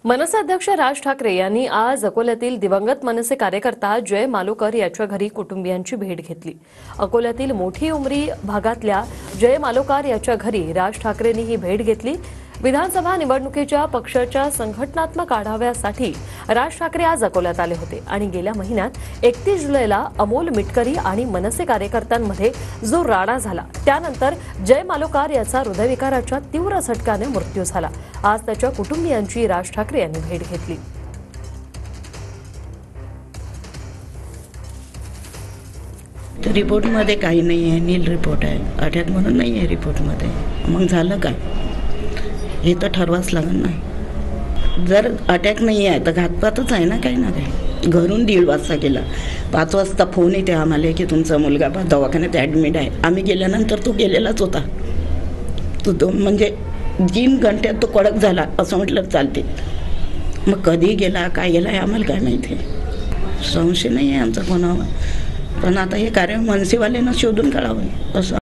मनसे अध्यक्ष राज ठाकरे यांनी आज अकोल्यातील दिवंगत मनसे कार्यकर्ता जय मालोकर याच्या घरी कुटुंबियांची भेट घेतली। अकोल्यातील मोठी उमरी भागातल्या जय मालोकर याच्या घरी राज ठाकरेंनी ही भेट घेतली। विधानसभा निवडणुकीच्या पक्षाच्या संघटनात्मक आढाव्यासाठी राज ठाकरे आज अकोल्यात आले होते आणि गेल्या महिन्यात 31 जुलैला अमोल मिटकरी आणि मनसे कार्यकर्त्यांमध्ये जो राडा झाला त्यानंतर जय मालोकर याचा हृदयविकाराच्या तीव्र झटक्याने मृत्यू झाला। आज त्याच्या कुटुंबियांची राज ठाकरे यांनी भेट घेतली। रिपोर्टमध्ये काही नाही आहे, नील रिपोर्ट आहे, अटॅक म्हणून नाही आहे रिपोर्टमध्ये। मग झालं काय हे तर ठरवाच लागेल ना। जर अटॅक नाही आहे तर घातपातच आहे ना, काही ना काही। घरून 1:30 वाजता गेला, 5 वाजता फोन येते आम्हाला की तुमचा मुलगा दवाखान्यात ॲडमिट आहे। आम्ही गेल्यानंतर तो गेलेलाच होता। तो 2 म्हणजे 3 घंट्यात तो कडक झाला असं म्हटलं चालते। मग कधी गेला काय गेला हे आम्हाला काय माहिती। संशय नाही आहे आमचा कोणावर, पण आता हे कार्य मनसेवाल्यांना शोधून काढावं असं